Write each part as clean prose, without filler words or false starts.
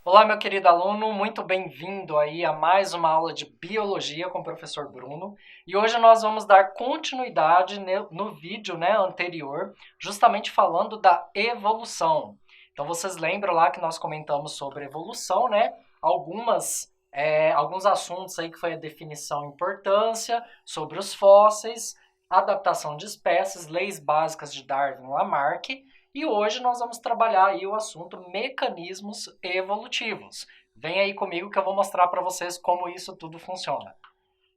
Olá, meu querido aluno, muito bem-vindo aí a mais uma aula de Biologia com o professor Bruno. E hoje nós vamos dar continuidade no vídeo anterior, justamente falando da evolução. Então, vocês lembram lá que nós comentamos sobre evolução, né? Alguns assuntos aí que foi a definição e importância, sobre os fósseis, adaptação de espécies, leis básicas de Darwin e Lamarck. E hoje nós vamos trabalhar aí o assunto mecanismos evolutivos. Vem aí comigo que eu vou mostrar para vocês como isso tudo funciona.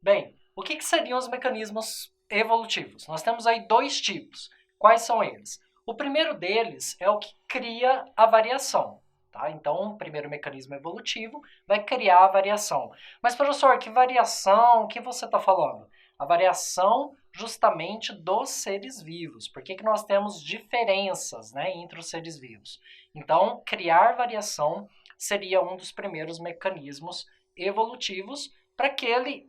Bem, o que seriam os mecanismos evolutivos? Nós temos aí dois tipos. Quais são eles? O primeiro deles é o que cria a variação. Tá? Então, o primeiro mecanismo evolutivo vai criar a variação. Mas, professor, que variação? O que você está falando? A variação justamente dos seres vivos. Por que nós temos diferenças, entre os seres vivos? Então, criar variação seria um dos primeiros mecanismos evolutivos para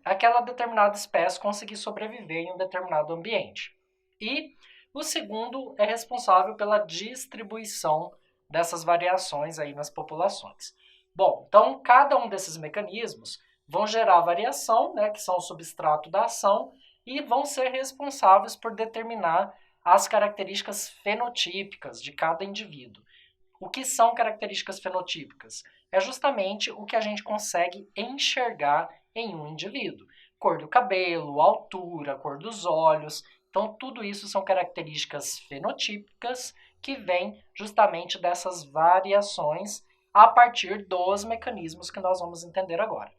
aquela determinada espécie conseguir sobreviver em um determinado ambiente. E o segundo é responsável pela distribuição dessas variações aí nas populações. Bom, então cada um desses mecanismos vão gerar variação, que são o substrato da ação, e vão ser responsáveis por determinar as características fenotípicas de cada indivíduo. O que são características fenotípicas? É justamente o que a gente consegue enxergar em um indivíduo. Cor do cabelo, altura, cor dos olhos. Então, tudo isso são características fenotípicas que vêm justamente dessas variações a partir dos mecanismos que nós vamos entender agora.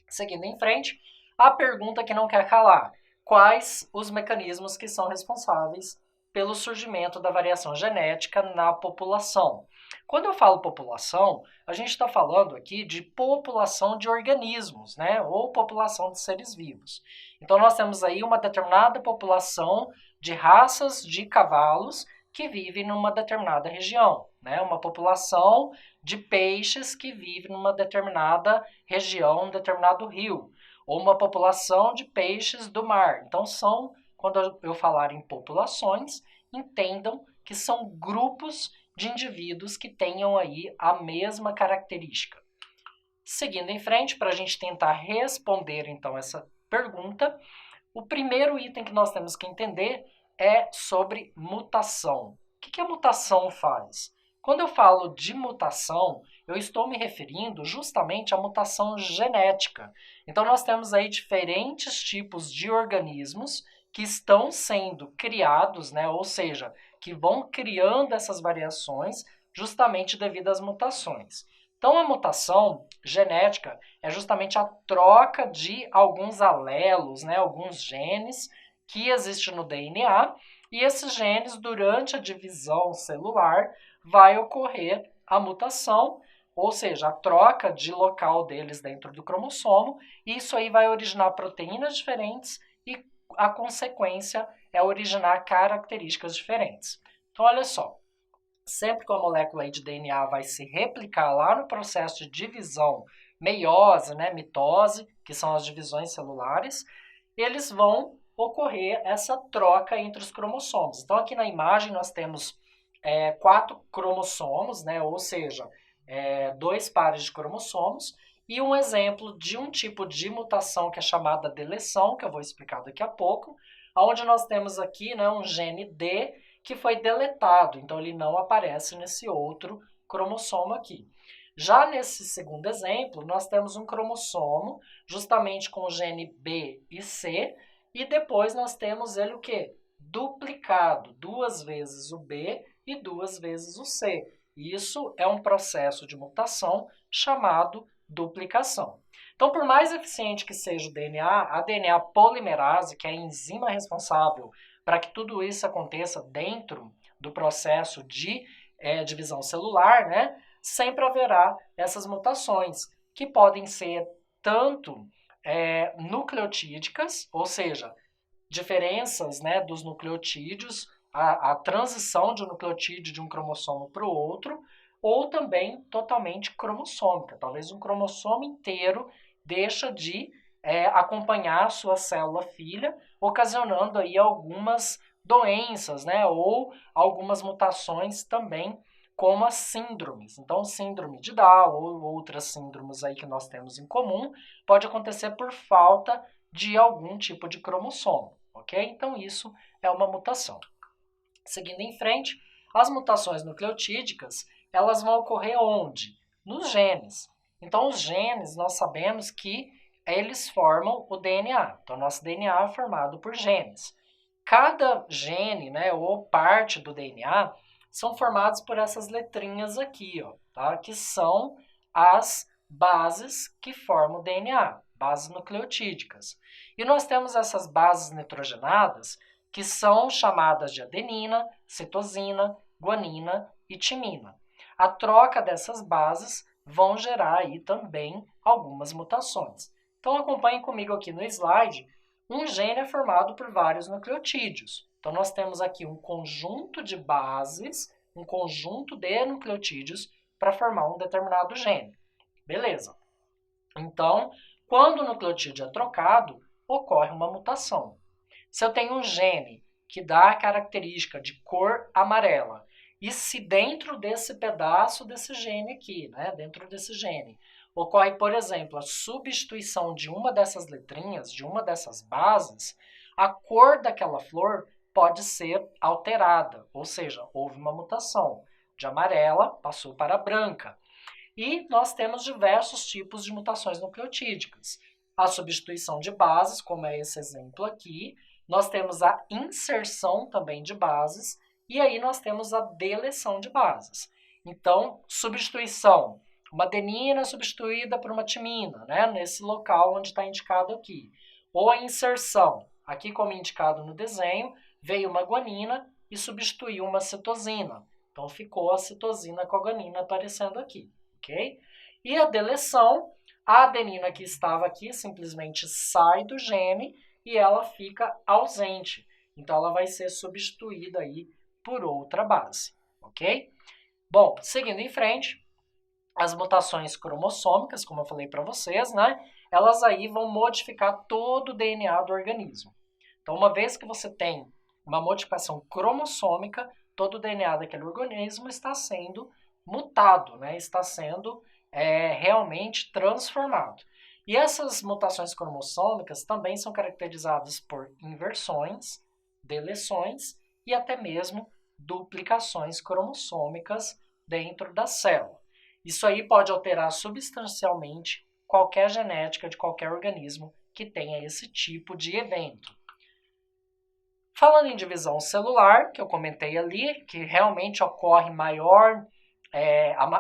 Seguindo em frente, a pergunta que não quer calar. Quais os mecanismos que são responsáveis pelo surgimento da variação genética na população? Quando eu falo população, a gente está falando aqui de população de organismos, ou população de seres vivos. Então, nós temos aí uma determinada população de raças de cavalos que vive numa determinada região, uma população de peixes que vive numa determinada região, um determinado rio, ou uma população de peixes do mar. Então, quando eu falar em populações, entendam que são grupos de indivíduos que tenham aí a mesma característica. Seguindo em frente, para a gente tentar responder então essa pergunta, o primeiro item que nós temos que entender é sobre mutação. O que a mutação faz? Quando eu falo de mutação, eu estou me referindo justamente à mutação genética. Então, nós temos aí diferentes tipos de organismos que estão sendo criados, ou seja, que vão criando essas variações justamente devido às mutações. Então, a mutação genética é justamente a troca de alguns alelos, alguns genes que existem no DNA, e esses genes, durante a divisão celular, vai ocorrer a mutação, ou seja, a troca de local deles dentro do cromossomo, e isso aí vai originar proteínas diferentes e a consequência é originar características diferentes. Então, olha só, sempre que a molécula de DNA vai se replicar lá no processo de divisão, meiose, mitose, que são as divisões celulares, eles vão ocorrer essa troca entre os cromossomos. Então, aqui na imagem nós temos 4 cromossomos, ou seja, 2 pares de cromossomos, e um exemplo de um tipo de mutação que é chamada deleção, que eu vou explicar daqui a pouco, onde nós temos aqui um gene D que foi deletado, então ele não aparece nesse outro cromossomo aqui. Já nesse segundo exemplo, nós temos um cromossomo justamente com o gene B e C, e depois nós temos ele o quê? Duplicado, 2 vezes o B e 2 vezes o C. Isso é um processo de mutação chamado duplicação. Então, por mais eficiente que seja o DNA, a DNA polimerase, que é a enzima responsável para que tudo isso aconteça dentro do processo de divisão celular, sempre haverá essas mutações, que podem ser tanto nucleotídicas, ou seja, diferenças dos nucleotídeos, a transição de um nucleotídeo de um cromossomo para o outro, ou também totalmente cromossômica. Talvez um cromossomo inteiro deixa de acompanhar a sua célula filha, ocasionando aí algumas doenças, né? Ou algumas mutações também, como as síndromes. Então, síndrome de Down ou outras síndromes aí que nós temos em comum, pode acontecer por falta de algum tipo de cromossomo, ok? Então, isso é uma mutação. Seguindo em frente, as mutações nucleotídicas, elas vão ocorrer onde? Nos genes. Então, os genes, nós sabemos que eles formam o DNA. Então, nosso DNA é formado por genes. Cada gene, né, ou parte do DNA, são formados por essas letrinhas aqui, ó, tá? Que são as bases que formam o DNA, bases nucleotídicas. E nós temos essas bases nitrogenadas, que são chamadas de adenina, citosina, guanina e timina. A troca dessas bases vão gerar aí também algumas mutações. Então acompanhe comigo aqui no slide. Um gene é formado por vários nucleotídeos. Então nós temos aqui um conjunto de bases, um conjunto de nucleotídeos para formar um determinado gene. Beleza. Então, quando o nucleotídeo é trocado, ocorre uma mutação. Se eu tenho um gene que dá a característica de cor amarela, e se dentro desse pedaço desse gene aqui, né, dentro desse gene, ocorre, por exemplo, a substituição de uma dessas letrinhas, de uma dessas bases, a cor daquela flor pode ser alterada, ou seja, houve uma mutação. De amarela passou para branca. E nós temos diversos tipos de mutações nucleotídicas. A substituição de bases, como é esse exemplo aqui, nós temos a inserção também de bases, e aí nós temos a deleção de bases. Então, substituição, uma adenina substituída por uma timina, né, nesse local onde está indicado aqui. Ou a inserção, aqui como indicado no desenho, veio uma guanina e substituiu uma citosina. Então, ficou a citosina com a guanina aparecendo aqui. Okay? E a deleção, a adenina que estava aqui simplesmente sai do gene e ela fica ausente. Então, ela vai ser substituída aí por outra base, ok? Bom, seguindo em frente, as mutações cromossômicas, como eu falei para vocês, né? Elas aí vão modificar todo o DNA do organismo. Então, uma vez que você tem uma modificação cromossômica, todo o DNA daquele organismo está sendo mutado, né? Está sendo realmente transformado. E essas mutações cromossômicas também são caracterizadas por inversões, deleções e até mesmo duplicações cromossômicas dentro da célula. Isso aí pode alterar substancialmente qualquer genética de qualquer organismo que tenha esse tipo de evento. Falando em divisão celular, que eu comentei ali, que realmente ocorre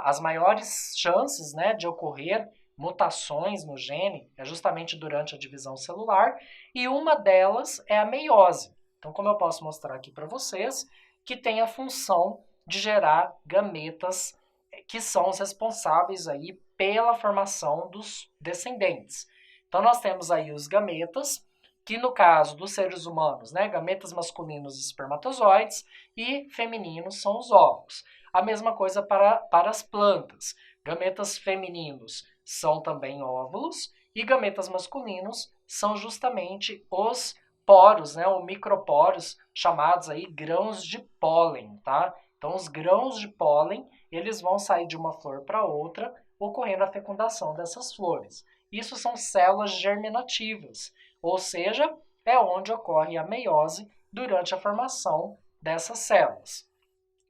as maiores chances, né, de ocorrer mutações no gene é justamente durante a divisão celular, e uma delas é a meiose. Então, como eu posso mostrar aqui para vocês, que tem a função de gerar gametas que são os responsáveis aí pela formação dos descendentes. Então, nós temos aí os gametas, que no caso dos seres humanos, né, gametas masculinos e espermatozoides, e femininos são os óvulos. A mesma coisa para as plantas. Gametas femininos são também óvulos e gametas masculinos são justamente os poros, né, ou microporos, chamados aí grãos de pólen, tá? Então, os grãos de pólen, eles vão sair de uma flor para outra, ocorrendo a fecundação dessas flores. Isso são células germinativas, ou seja, é onde ocorre a meiose durante a formação dessas células.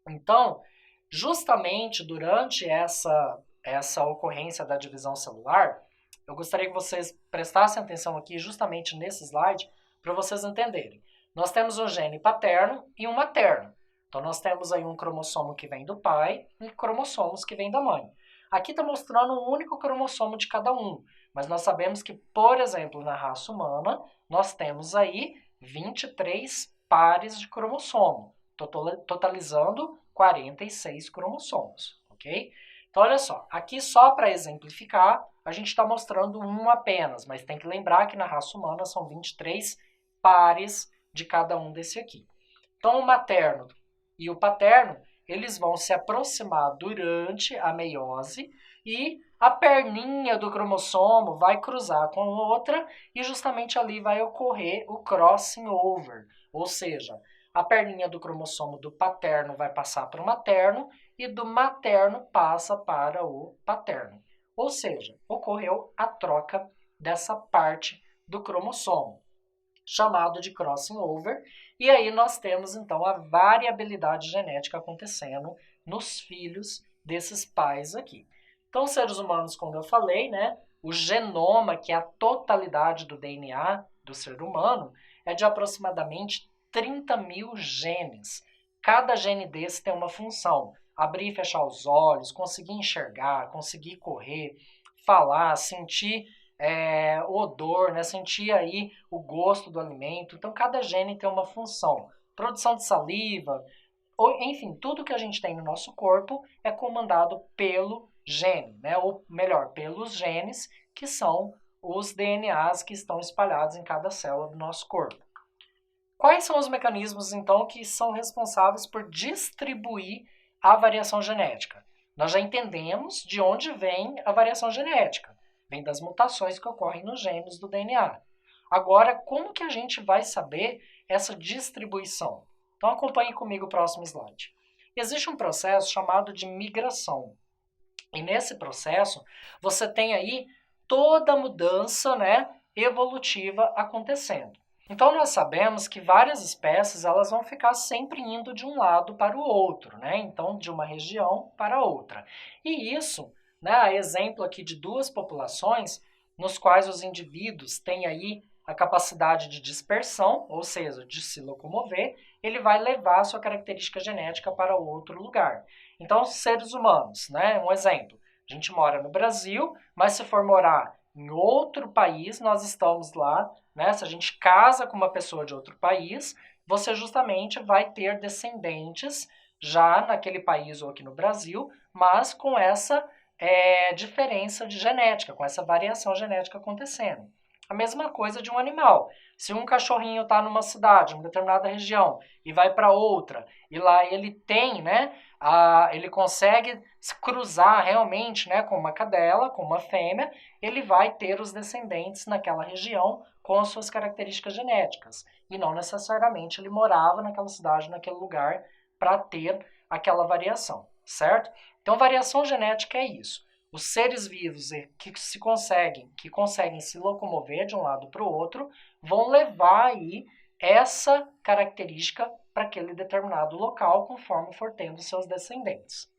Então, justamente durante essa ocorrência da divisão celular, eu gostaria que vocês prestassem atenção aqui justamente nesse slide para vocês entenderem. Nós temos um gene paterno e um materno. Então, nós temos aí um cromossomo que vem do pai e cromossomos que vêm da mãe. Aqui está mostrando um único cromossomo de cada um, mas nós sabemos que, por exemplo, na raça humana, nós temos aí 23 pares de cromossomo, totalizando 46 cromossomos, ok? Então, olha só, aqui só para exemplificar, a gente está mostrando um apenas, mas tem que lembrar que na raça humana são 23 pares de cada um desse aqui. Então, o materno e o paterno, eles vão se aproximar durante a meiose e a perninha do cromossomo vai cruzar com outra e justamente ali vai ocorrer o crossing over, ou seja, a perninha do cromossomo do paterno vai passar para o materno e do materno passa para o paterno. Ou seja, ocorreu a troca dessa parte do cromossomo, chamado de crossing over, e aí nós temos então a variabilidade genética acontecendo nos filhos desses pais aqui. Então, os seres humanos, como eu falei, né, o genoma, que é a totalidade do DNA do ser humano, é de aproximadamente 30 mil genes. Cada gene desse tem uma função: abrir e fechar os olhos, conseguir enxergar, conseguir correr, falar, sentir odor, né? Sentir aí o gosto do alimento. Então, cada gene tem uma função. Produção de saliva, ou, enfim, tudo que a gente tem no nosso corpo é comandado pelo gene, né? Ou melhor, pelos genes, que são os DNAs que estão espalhados em cada célula do nosso corpo. Quais são os mecanismos, então, que são responsáveis por distribuir a variação genética? Nós já entendemos de onde vem a variação genética. Vem das mutações que ocorrem nos genes do DNA. Agora, como que a gente vai saber essa distribuição? Então, acompanhe comigo o próximo slide. Existe um processo chamado de migração. E nesse processo, você tem aí toda a mudança, né, evolutiva acontecendo. Então, nós sabemos que várias espécies elas vão ficar sempre indo de um lado para o outro, né? Então, de uma região para outra. E isso, né, a exemplo aqui de duas populações, nos quais os indivíduos têm aí a capacidade de dispersão, ou seja, de se locomover, ele vai levar a sua característica genética para outro lugar. Então, os seres humanos, né, um exemplo, a gente mora no Brasil, mas se for morar em outro país, nós estamos lá, né? Se a gente casa com uma pessoa de outro país, você justamente vai ter descendentes já naquele país ou aqui no Brasil, mas com essa diferença de genética, com essa variação genética acontecendo. A mesma coisa de um animal. Se um cachorrinho está numa cidade, em uma determinada região, e vai para outra, e lá ele tem, né, ele consegue se cruzar realmente, né, com uma cadela, com uma fêmea, ele vai ter os descendentes naquela região com as suas características genéticas. E não necessariamente ele morava naquela cidade, naquele lugar, para ter aquela variação, certo? Então, variação genética é isso. Os seres vivos que conseguem se locomover de um lado para o outro, vão levar aí essa característica para aquele determinado local, conforme for tendo seus descendentes.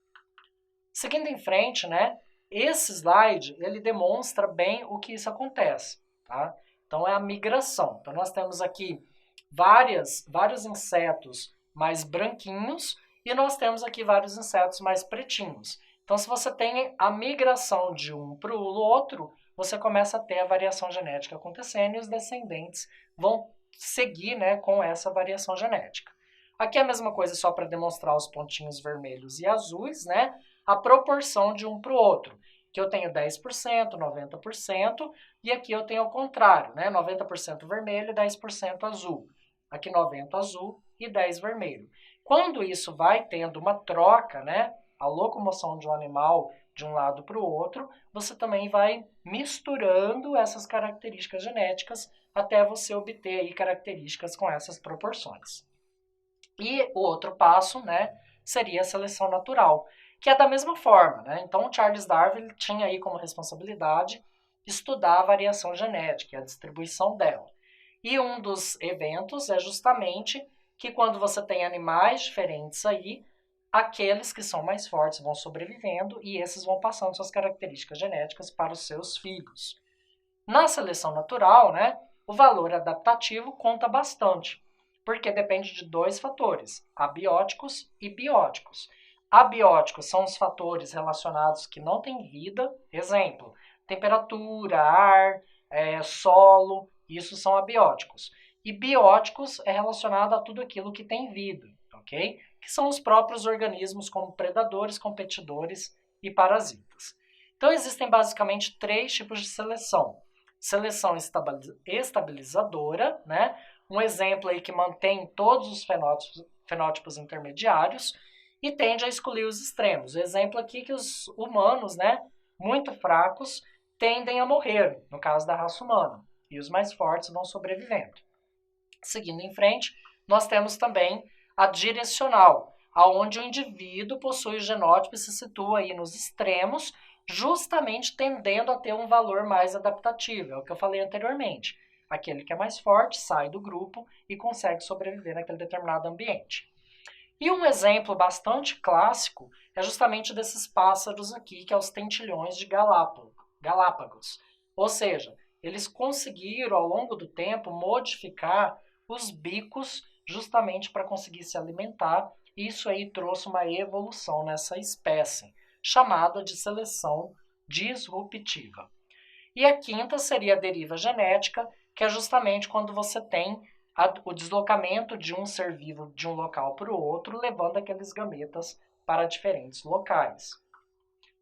Seguindo em frente, né, esse slide ele demonstra bem o que isso acontece. Tá? Então, é a migração. Então, nós temos aqui vários insetos mais branquinhos e nós temos aqui vários insetos mais pretinhos. Então, se você tem a migração de um para o outro, você começa a ter a variação genética acontecendo e os descendentes vão seguir, né, com essa variação genética. Aqui é a mesma coisa só para demonstrar os pontinhos vermelhos e azuis, né? A proporção de um para o outro. Aqui eu tenho 10%, 90%, e aqui eu tenho ao contrário, né? 90% vermelho e 10% azul. Aqui 90 azul e 10 vermelho. Quando isso vai tendo uma troca, né? A locomoção de um animal de um lado para o outro, você também vai misturando essas características genéticas até você obter aí características com essas proporções. E o outro passo, né, seria a seleção natural, que é da mesma forma, né? Então, Charles Darwin tinha aí como responsabilidade estudar a variação genética, a distribuição dela. E um dos eventos é justamente que quando você tem animais diferentes aí, aqueles que são mais fortes vão sobrevivendo e esses vão passando suas características genéticas para os seus filhos. Na seleção natural, né, o valor adaptativo conta bastante, porque depende de dois fatores, abióticos e bióticos. Abióticos são os fatores relacionados que não têm vida, exemplo, temperatura, ar, solo, isso são abióticos. E bióticos é relacionado a tudo aquilo que tem vida, ok? Que são os próprios organismos como predadores, competidores e parasitas. Então existem basicamente 3 tipos de seleção. Seleção estabilizadora, né? Um exemplo aí que mantém todos os fenótipos intermediários, e tende a excluir os extremos. O exemplo aqui é que os humanos, né, muito fracos, tendem a morrer, no caso da raça humana, e os mais fortes vão sobrevivendo. Seguindo em frente, nós temos também a direcional, aonde o indivíduo possui o genótipo e se situa aí nos extremos, justamente tendendo a ter um valor mais adaptativo, é o que eu falei anteriormente. Aquele que é mais forte sai do grupo e consegue sobreviver naquele determinado ambiente. E um exemplo bastante clássico é justamente desses pássaros aqui, que é os tentilhões de Galápagos. Ou seja, eles conseguiram, ao longo do tempo, modificar os bicos justamente para conseguir se alimentar. Isso aí trouxe uma evolução nessa espécie, chamada de seleção disruptiva. E a quinta seria a deriva genética, que é justamente quando você tem o deslocamento de um ser vivo de um local para o outro, levando aqueles gametas para diferentes locais.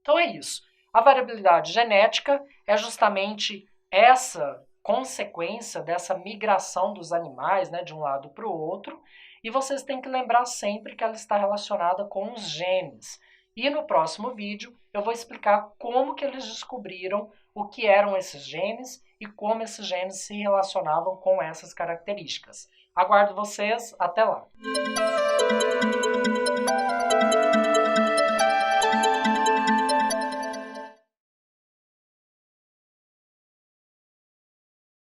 Então é isso. A variabilidade genética é justamente essa consequência dessa migração dos animais, né, de um lado para o outro, e vocês têm que lembrar sempre que ela está relacionada com os genes. E no próximo vídeo eu vou explicar como que eles descobriram o que eram esses genes e como esses genes se relacionavam com essas características. Aguardo vocês, até lá!